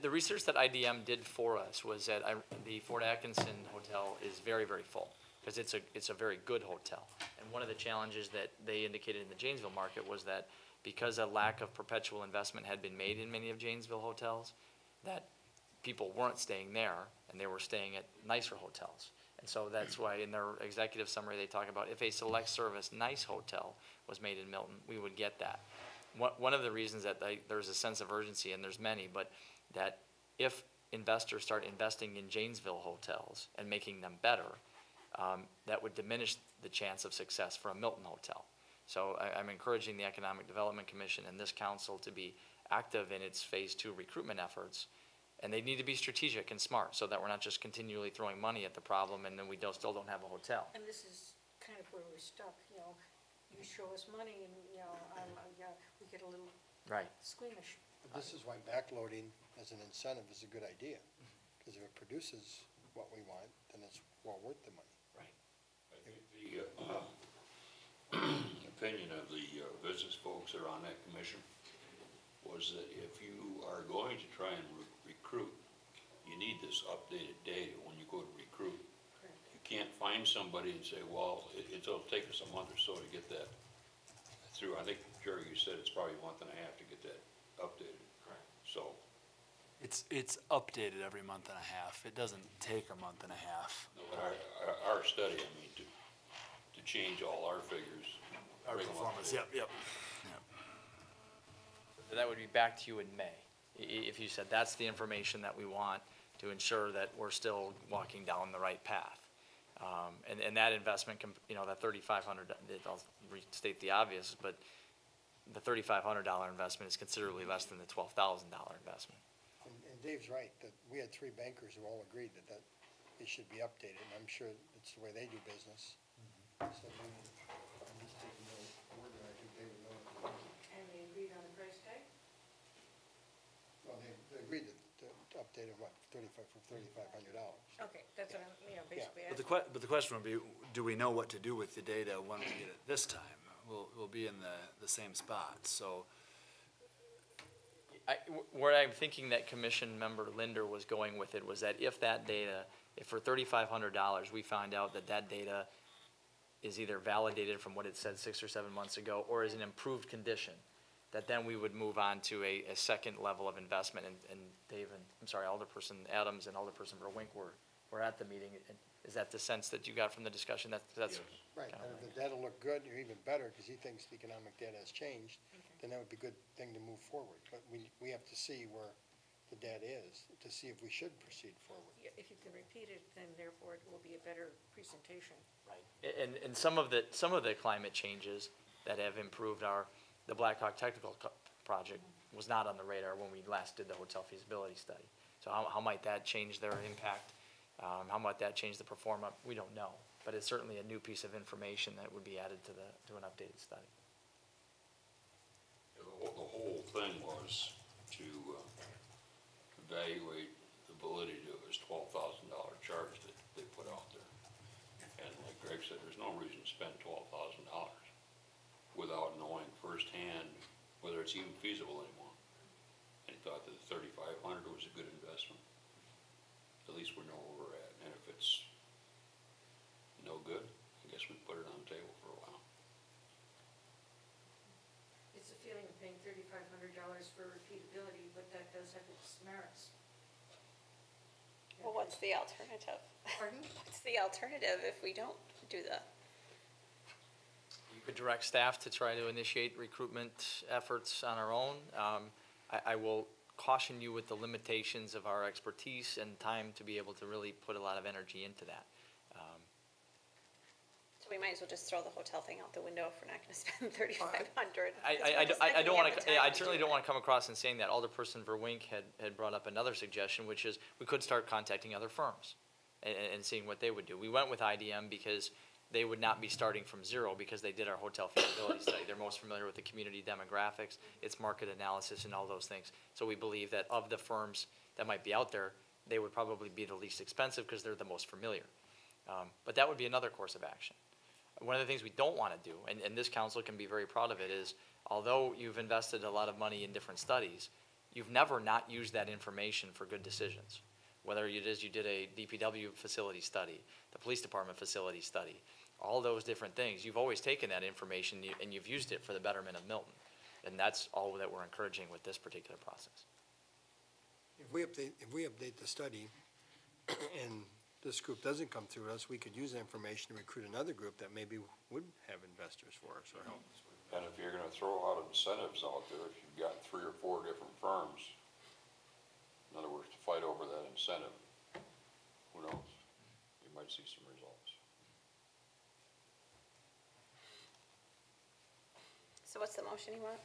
The research that IDM did for us was that the Fort Atkinson Hotel is very, very full, because it's a very good hotel. And one of the challenges that they indicated in the Janesville market was that because a lack of perpetual investment had been made in many of Janesville hotels, that people weren't staying there, and they were staying at nicer hotels. And so that's why in their executive summary, they talk about if a select service nice hotel was made in Milton, we would get that. One of the reasons that there's a sense of urgency, and there's many, but that if investors start investing in Janesville hotels and making them better, that would diminish the chance of success for a Milton hotel. So I'm encouraging the Economic Development Commission and this council to be active in its Phase 2 recruitment efforts. And they need to be strategic and smart so that we're not just continually throwing money at the problem and then we still don't have a hotel. And this is kind of where we're stuck, you show us money and, we get a little Right. squeamish. But this is why backloading as an incentive is a good idea, because if it produces what we want, then it's well worth the money. Right. I think the opinion of the business folks that are on that commission was that if you are going to try and recruit, you need this updated data when you go to recruit. Correct. You can't find somebody and say, well, it'll take us a month or so to get that through. I think, Jerry, you said it's probably a month and a half to get that updated. Correct. So. It's updated every month and a half. It doesn't take a month and a half. No, but our study, I mean, to change all our figures. Our bring them up performance, to- yep. That would be back to you in May. If you said that's the information that we want to ensure that we're still walking down the right path. And that investment, that $3,500, I'll restate the obvious, but the $3,500 investment is considerably less than the $12,000 investment. And Dave's right, that we had 3 bankers who all agreed that it should be updated, and I'm sure it's the way they do business. So maybe, I'm just taking their word, and I think they would know what to do. And they agreed on a price tag? Well, they agreed to update it, for $3,500. Okay, that's what I'm, basically But asking. the question would be, do we know what to do with the data when we get it this time? We'll be in the same spot, so. Where I'm thinking that Commission Member Linder was going with it was that if that data, if for $3,500 we find out that data is either validated from what it said 6 or 7 months ago, or is an improved condition, that then we would move on to a second level of investment. And Dave and, I'm sorry, Alderperson Adams and Alderperson Verwink were at the meeting. And is that the sense that you got from the discussion? That's Right, kinda and like- if the data look good, or even better, because he thinks the economic data has changed, then that would be a good thing to move forward. But we have to see where the data is, to see if we should proceed forward. Yeah, if you can repeat it, then therefore it will be a better presentation. Right. And some of the climate changes that have improved the Blackhawk Technical Project was not on the radar when we last did the hotel feasibility study. So how might that change their impact? How might that change the pro forma? We don't know, but it's certainly a new piece of information that would be added to an updated study. The whole thing was to evaluate the validity of this $12,000 charge that they put out there. And like Greg said, there's no reason to spend $12,000 without knowing firsthand whether it's even feasible anymore. And he thought that the $3,500 was a good investment. At least we know where we're at. And if it's no good, I guess we put it on the table for a while. It's a feeling of paying $3,500 for repeatability, but that does have its merits. Well, what's the alternative? Pardon? What's the alternative if we don't do the? You could direct staff to try to initiate recruitment efforts on our own. I will caution you with the limitations of our expertise and time to be able to really put a lot of energy into that. So we might as well just throw the hotel thing out the window if we're not gonna spend $3,500. I don't want to, I certainly don't want to come across in saying that. Alderperson Verwink had brought up another suggestion, which is we could start contacting other firms and seeing what they would do. We went with IDM because they would not be starting from zero because they did our hotel feasibility study. They're most familiar with the community demographics, its market analysis, and all those things. So we believe that of the firms that might be out there, they would probably be the least expensive because they're the most familiar. But that would be another course of action. One of the things we don't want to do, and this council can be very proud of it, is although you've invested a lot of money in different studies, you've never not used that information for good decisions. Whether it is you did a DPW facility study, the police department facility study, all those different things, you've always taken that information and you've used it for the betterment of Milton. And that's all that we're encouraging with this particular process. If we update the study and this group doesn't come through us, we could use that information to recruit another group that maybe would have investors for us or help us. And if you're gonna throw out incentives out there, if you've got 3 or 4 different firms, in other words, to fight over that incentive, who knows? You might see some results. So what's the motion you want?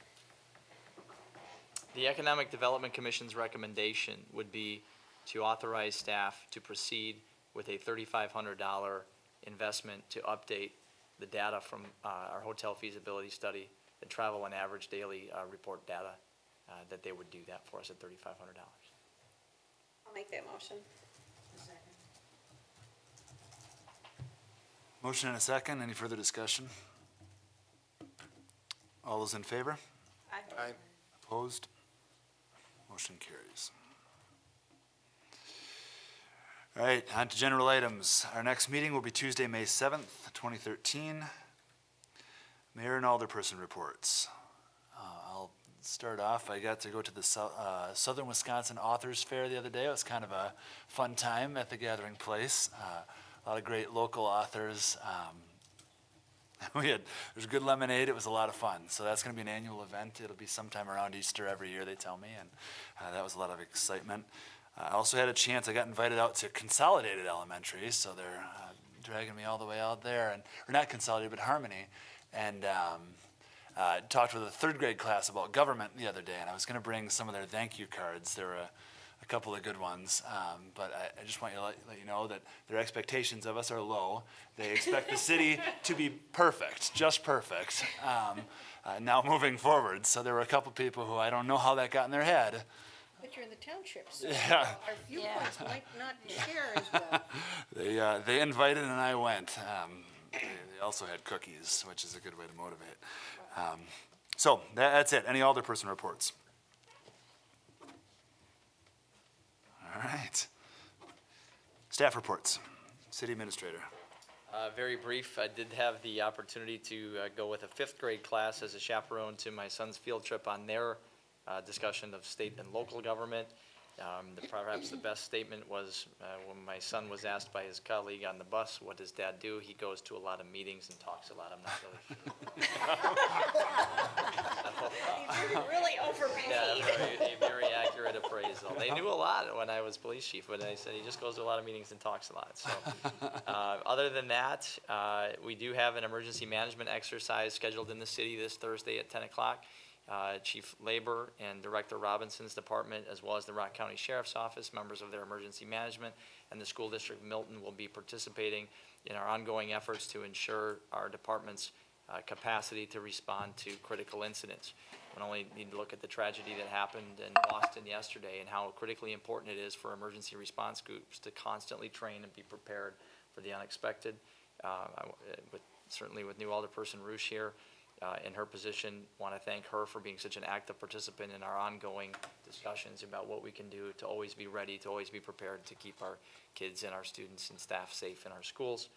The Economic Development Commission's recommendation would be to authorize staff to proceed with a $3,500 investment to update the data from our hotel feasibility study, the travel and average daily report data, that they would do that for us at $3,500. I'll make that motion. Motion and a second. Any further discussion? All those in favor? Aye. Opposed? Motion carries. All right, on to general items. Our next meeting will be Tuesday, May 7th, 2013. Mayor and Alderperson reports. I'll start off. I got to go to the Southern Wisconsin Authors Fair the other day. It was kind of a fun time at the gathering place. A lot of great local authors. There's good lemonade. It was a lot of fun. So that's going to be an annual event. It'll be sometime around Easter every year, they tell me, and that was a lot of excitement. I also had a chance. I got invited out to Consolidated Elementary, so they're dragging me all the way out there, or not Consolidated, but Harmony, and talked with a 3rd grade class about government the other day, and I was going to bring some of their thank you cards. There were a couple of good ones, but I just want to let you know that their expectations of us are low. They expect the city to be perfect, just perfect, now moving forward. So there were a couple people who I don't know how that got in their head. But you're in the township, so Yeah. our viewpoints might not share as well. They invited and I went. They also had cookies, which is a good way to motivate. So that's it. Any alderperson reports? All right. Staff reports. City administrator. Very brief. I did have the opportunity to go with a 5th grade class as a chaperone to my son's field trip on their discussion of state and local government. Perhaps the best statement was when my son was asked by his colleague on the bus, what does Dad do? He goes to a lot of meetings and talks a lot. I'm not really sure. Really overpaid. Yeah, a very accurate appraisal. They knew a lot when I was police chief, but I said he just goes to a lot of meetings and talks a lot. So, other than that, we do have an emergency management exercise scheduled in the city this Thursday at 10 o'clock. Chief Labor and Director Robinson's department, as well as the Rock County Sheriff's Office, members of their emergency management, and the School District of MIlton will be participating in our ongoing efforts to ensure our department's capacity to respond to critical incidents. We only need to look at the tragedy that happened in Boston yesterday and how critically important it is for emergency response groups to constantly train and be prepared for the unexpected. Certainly with new Alderperson Roosh here, in her position, want to thank her for being such an active participant in our ongoing discussions about what we can do to always be ready, to always be prepared to keep our kids and our students and staff safe in our schools,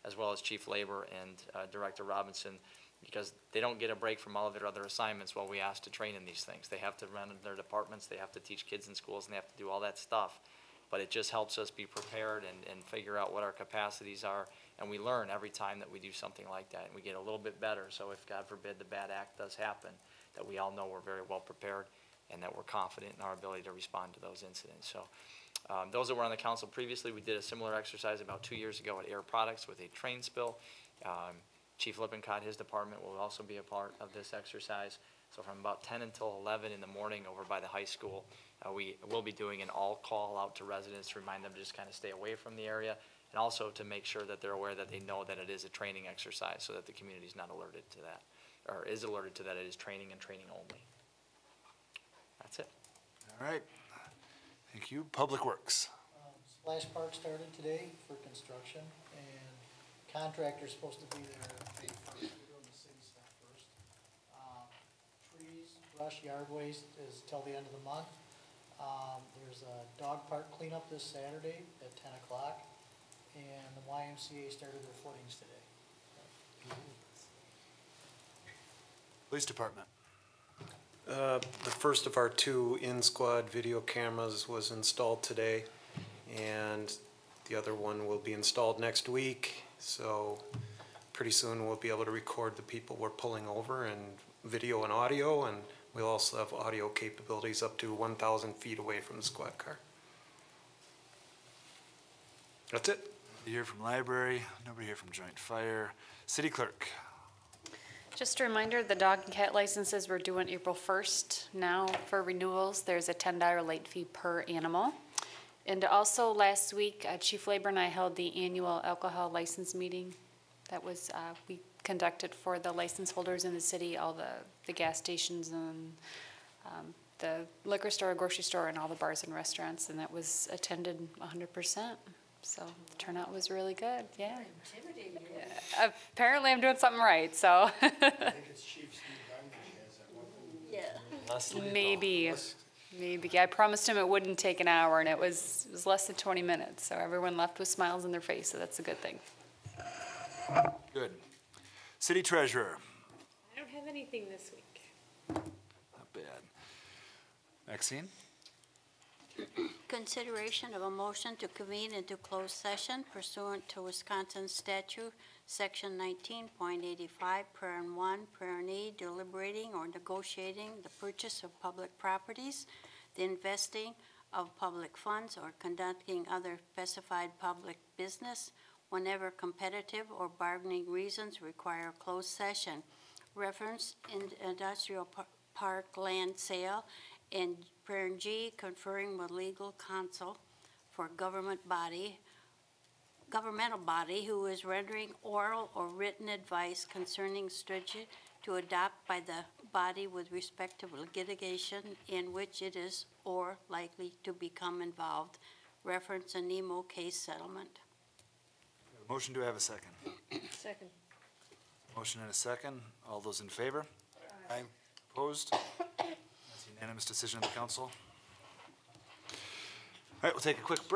as well as Chief Labor and Director Robinson, because they don't get a break from all of their other assignments while we ask to train in these things. They have to run their departments, they have to teach kids in schools, and they have to do all that stuff. But it just helps us be prepared and figure out what our capacities are. And we learn every time that we do something like that, and we get a little bit better. So if, God forbid, the bad act does happen, that we all know we're very well prepared and that we're confident in our ability to respond to those incidents. So those that were on the council previously, we did a similar exercise about 2 years ago at Air Products with a train spill. Chief Lippincott, his department, will also be a part of this exercise. So from about 10 until 11 in the morning over by the high school, we will be doing an all call out to residents to remind them to just kind of stay away from the area, and also to make sure that they're aware that they know that it is a training exercise so that the community is not alerted to that, or is alerted to that it is training and training only. That's it. All right. Thank you. Public Works. Splash Park started today for construction, and contractor's supposed to be there May 1st. We're doing the city stuff first. Trees, brush, yard waste is till the end of the month. There's a dog park cleanup this Saturday at 10 o'clock, and the YMCA started their footings today. Police Department. The first of our 2 in-squad video cameras was installed today, and the other one will be installed next week. So pretty soon we'll be able to record the people we're pulling over and video and audio, and we'll also have audio capabilities up to 1,000 feet away from the squad car. That's it. Nobody here from Library, nobody here from Joint Fire. City Clerk. Just a reminder, the dog and cat licenses were due on April 1st. Now for renewals, there's a $10 late fee per animal. And also last week, Chief Labor and I held the annual alcohol license meeting. That was, we conducted for the license holders in the city, all the gas stations and the liquor store, grocery store, and all the bars and restaurants, and that was attended 100%. So the turnout was really good, yeah. Apparently I'm doing something right, so. I think it's Chief Steve Dunn that has that one. Yeah. Maybe. I promised him it wouldn't take an hour, and it was less than 20 minutes, so everyone left with smiles on their face, so that's a good thing. Good. City Treasurer. I don't have anything this week. Not bad. Maxine? Consideration of a motion to convene into closed session pursuant to Wisconsin statute, section 19.85, parent 1, parent E, deliberating or negotiating the purchase of public properties, the investing of public funds, or conducting other specified public business whenever competitive or bargaining reasons require a closed session. Reference in industrial park land sale, and parent G, conferring with legal counsel for governmental body who is rendering oral or written advice concerning strategy to adopt by the body with respect to litigation in which it is or likely to become involved. Reference a NEMO case settlement. Motion, do I have a second? Second. Motion and a second. All those in favor? Aye. Opposed? That's a unanimous decision of the council. All right, we'll take a quick break.